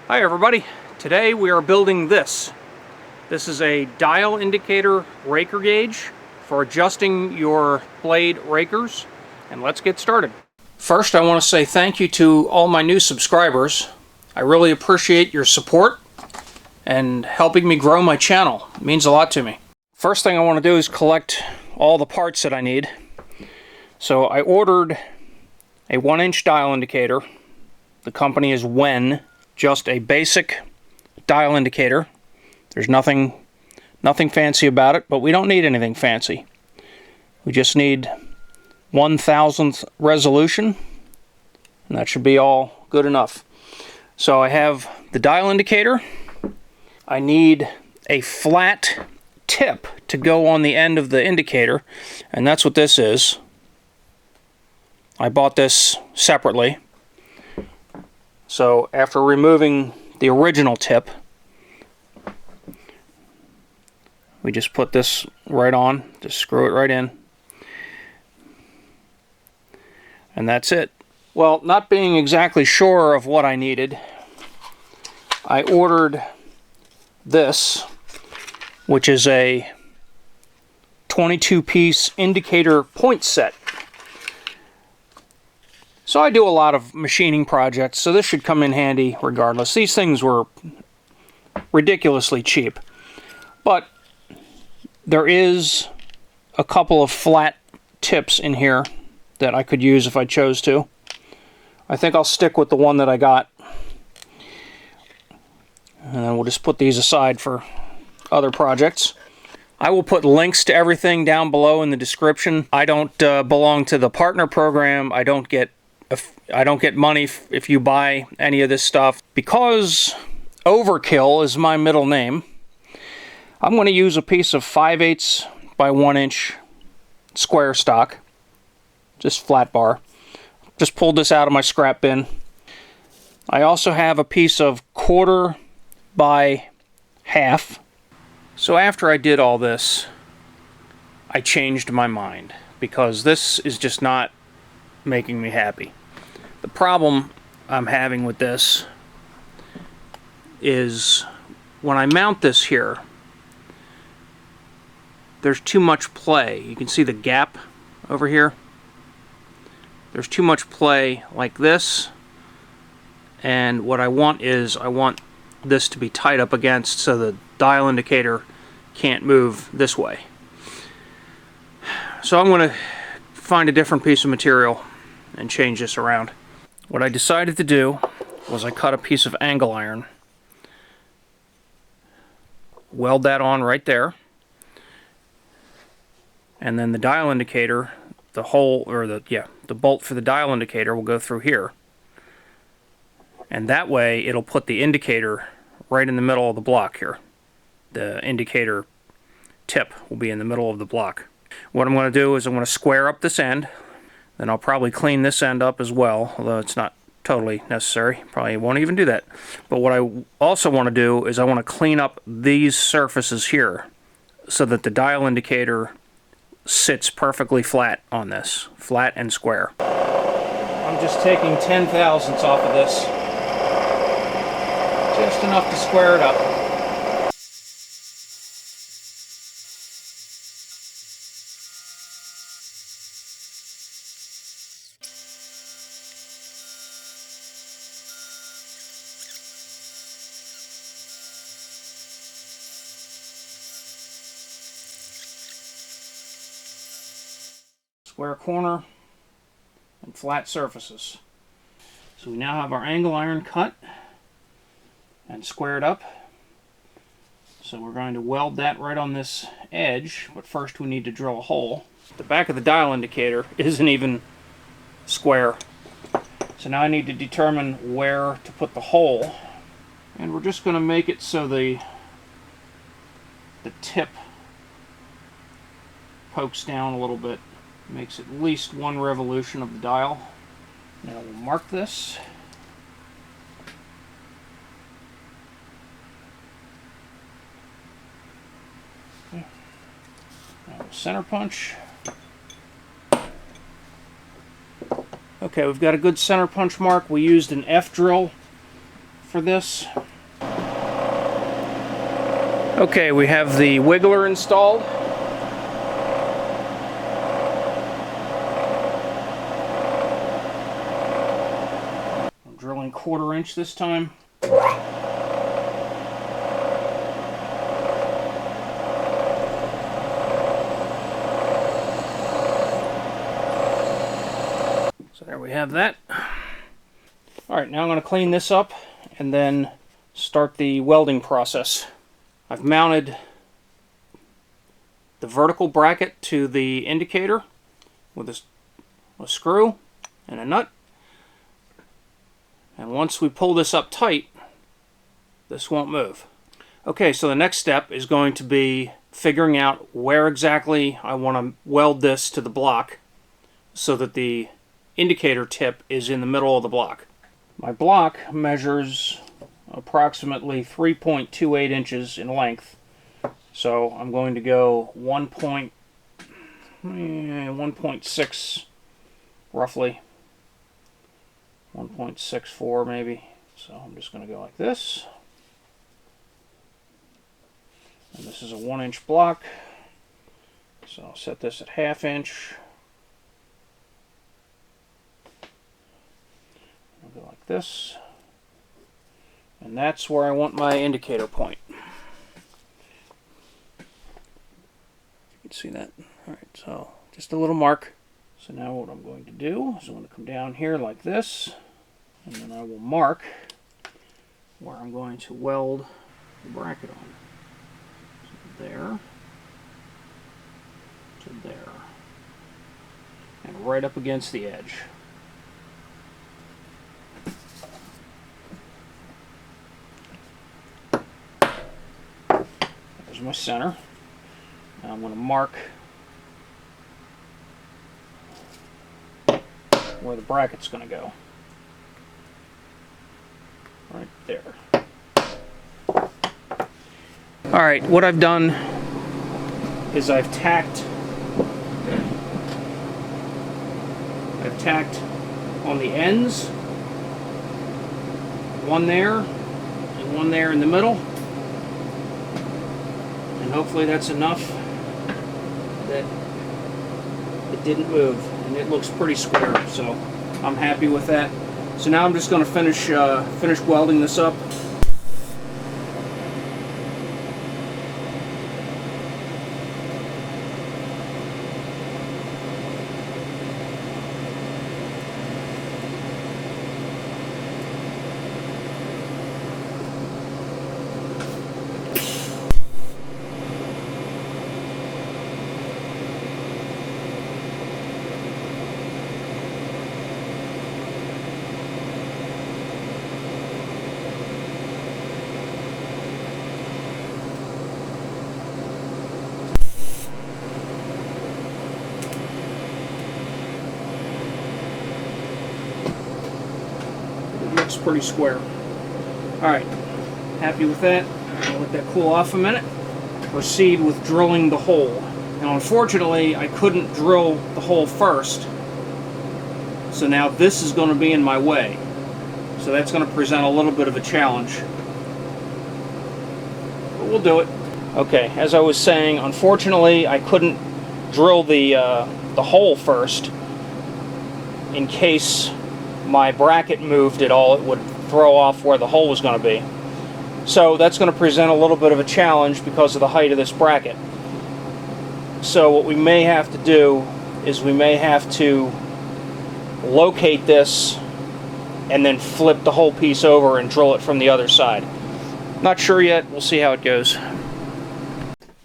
Hi everybody, today we are building this. This is a dial indicator raker gauge for adjusting your blade rakers, and let's get started. First, I want to say thank you to all my new subscribers. I really appreciate your support and helping me grow my channel. It means a lot to me. First thing I want to do is collect all the parts that I need. So I ordered a 1-inch dial indicator. The company is Wen. Just a basic dial indicator. There's nothing fancy about it, but we don't need anything fancy. We just need 1/1000th resolution, and that should be all good enough. So I have the dial indicator. I need a flat tip to go on the end of the indicator, and that's what this is. I bought this separately. So after removing the original tip, we just put this right on, just screw it right in, and that's it. Well, not being exactly sure of what I needed, I ordered this, which is a 22-piece indicator point set. So I do a lot of machining projects, so this should come in handy regardless. These things were ridiculously cheap, but there is a couple of flat tips in here that I could use if I chose to. I think I'll stick with the one that I got, and then we'll just put these aside for other projects. I will put links to everything down below in the description. I don't belong to the partner program. I don't get money if you buy any of this stuff. Because Overkill is my middle name, I'm going to use a piece of 5/8 by 1 inch square stock, just flat bar. Just pulled this out of my scrap bin. I also have a piece of 1/4 by 1/2. So after I did all this, I changed my mind, because this is just not making me happy. The problem I'm having with this is when I mount this here, there's too much play. You can see the gap over here. There's too much play like this, and what I want is I want this to be tight up against so the dial indicator can't move this way. So I'm going to find a different piece of material and change this around. What I decided to do was I cut a piece of angle iron, weld that on right there, and then the dial indicator, the hole, or the bolt for the dial indicator will go through here, and that way it'll put the indicator right in the middle of the block here. The indicator tip will be in the middle of the block. What I'm going to do is I'm going to square up this end. Then I'll probably clean this end up as well, although it's not totally necessary. Probably won't even do that. But what I also want to do is I want to clean up these surfaces here so that the dial indicator sits perfectly flat on this, flat and square. I'm just taking 10/1000ths off of this, just enough to square it up. Square corner and flat surfaces. So we now have our angle iron cut and squared up. So we're going to weld that right on this edge, but first we need to drill a hole. The back of the dial indicator isn't even square. So now I need to determine where to put the hole. And we're just going to make it so the tip pokes down a little bit. Makes at least one revolution of the dial. Now we'll mark this. Okay. Now we'll center punch. Okay, we've got a good center punch mark. We used an F drill for this. Okay, we have the wiggler installed. I'm drilling 1/4 inch this time. So there we have that. Alright, now I'm going to clean this up and then start the welding process. I've mounted the vertical bracket to the indicator with a screw and a nut. And once we pull this up tight, this won't move. Okay, so the next step is going to be figuring out where exactly I want to weld this to the block so that the indicator tip is in the middle of the block. My block measures approximately 3.28 inches in length, so I'm going to go 1.6 roughly, 1.64 maybe. So I'm just going to go like this, and this is a 1-inch block, so I'll set this at 1/2 inch. I'll go like this. And that's where I want my indicator point. You can see that. Alright, so just a little mark. So now what I'm going to do is I'm going to come down here like this, and then I will mark where I'm going to weld the bracket on. So there to there. And right up against the edge. My center. Now I'm going to mark where the bracket's going to go. Right there. Alright, what I've done is I've tacked on the ends, one there and one there in the middle. Hopefully that's enough that it didn't move, and it looks pretty square, so I'm happy with that. So now I'm just going to finish welding this up. Looks pretty square. Alright, happy with that. I'll let that cool off a minute. Proceed with drilling the hole. Now unfortunately I couldn't drill the hole first, so now this is going to be in my way. So that's going to present a little bit of a challenge. But we'll do it. Okay, as I was saying, unfortunately I couldn't drill the hole first in case my bracket moved at all. It would throw off where the hole was going to be. So that's going to present a little bit of a challenge because of the height of this bracket. So what we may have to do is we may have to locate this and then flip the whole piece over and drill it from the other side. Not sure yet. We'll see how it goes.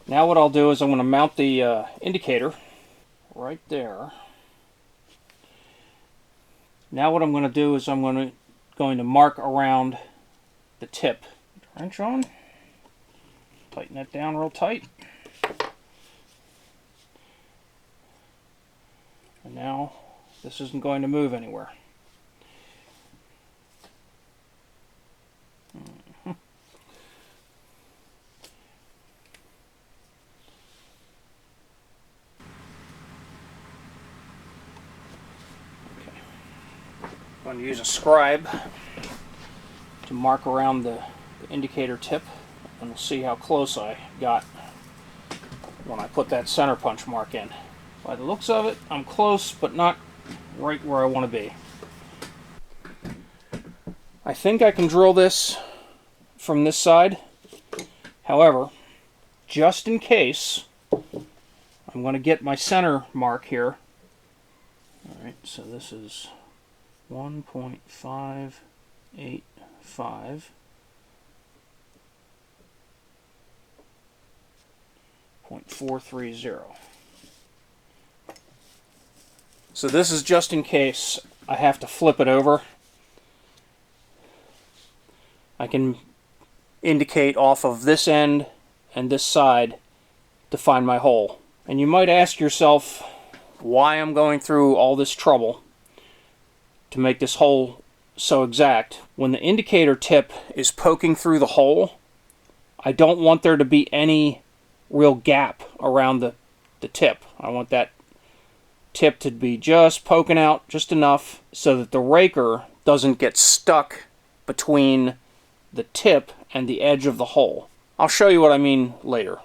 Now what I'll do is I'm going to mount the indicator right there. Now what I'm going to do is I'm going to mark around the tip. Wrench on. Tighten that down real tight. And now this isn't going to move anywhere. I'm going to use a scribe to mark around the indicator tip, and we'll see how close I got when I put that center punch mark in. By the looks of it, I'm close, but not right where I want to be. I think I can drill this from this side. However, just in case, I'm going to get my center mark here. Alright, so this is 1.585. 0.430. So this is just in case I have to flip it over. I can indicate off of this end and this side to find my hole. And you might ask yourself why I'm going through all this trouble to make this hole so exact. When the indicator tip is poking through the hole, I don't want there to be any real gap around the tip. I want that tip to be just poking out just enough so that the raker doesn't get stuck between the tip and the edge of the hole. I'll show you what I mean later.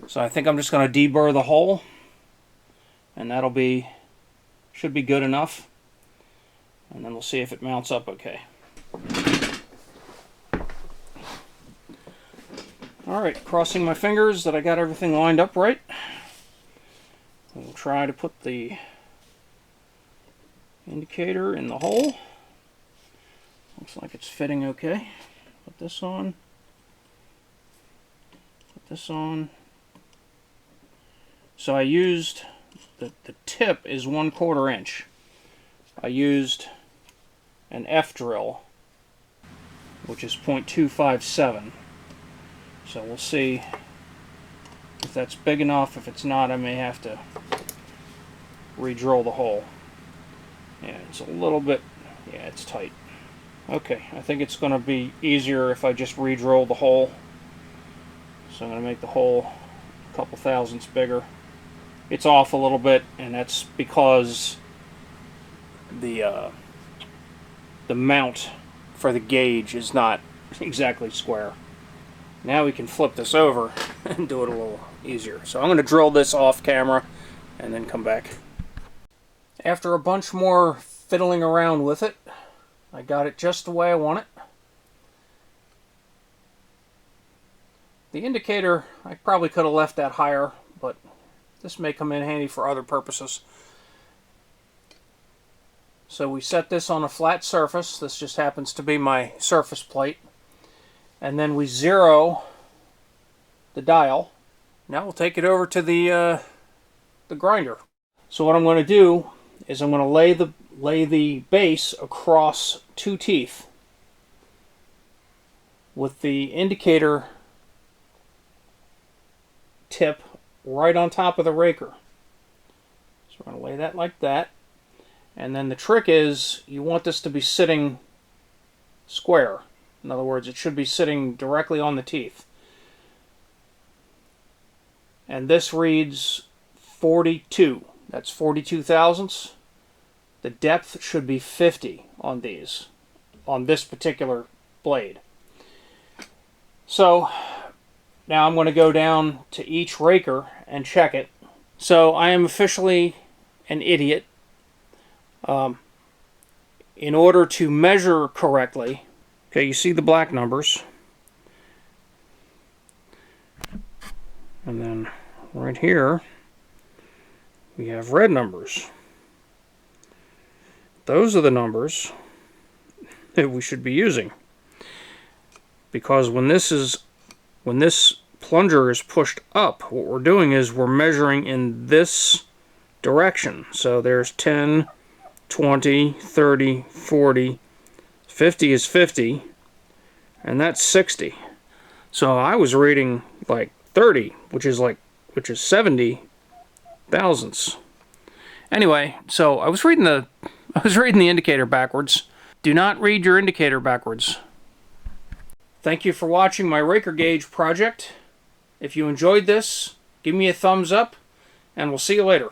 So I think I'm just going to deburr the hole, and should be good enough, and then we'll see if it mounts up okay. Alright, crossing my fingers that I got everything lined up right. We'll try to put the indicator in the hole. Looks like it's fitting okay. Put this on. Put this on. So I used, the tip is 1/4 inch. I used an F drill, which is 0.257. So we'll see if that's big enough. If it's not, I may have to re-drill the hole. Yeah, it's a little bit, yeah, it's tight. Okay, I think it's going to be easier if I just re-drill the hole. So I'm going to make the hole a couple thousandths bigger. It's off a little bit, and that's because the mount for the gauge is not exactly square. Now we can flip this over and do it a little easier. So I'm going to drill this off camera and then come back. After a bunch more fiddling around with it, I got it just the way I want it. The indicator, I probably could have left that higher, but this may come in handy for other purposes. So we set this on a flat surface. This just happens to be my surface plate. And then we zero the dial. Now we'll take it over to the grinder. So what I'm going to do is I'm going to lay the base across two teeth with the indicator tip right on top of the raker. So we're going to lay that like that. And then the trick is you want this to be sitting square. In other words, it should be sitting directly on the teeth. And this reads 42. That's 42 thousandths. The depth should be 50 on these, on this particular blade. So now I'm going to go down to each raker and check it. So I am officially an idiot. In order to measure correctly, okay, you see the black numbers. And then right here, we have red numbers. Those are the numbers that we should be using. Because when this plunger is pushed up, what we're doing is we're measuring in this direction. So there's 10, 20, 30, 40, 50 is 50, and that's 60. So I was reading like 30, which is 70 thousandths. Anyway, so I was reading the indicator backwards. Do not read your indicator backwards. Thank you for watching my raker gauge project. If you enjoyed this, give me a thumbs up, and we'll see you later.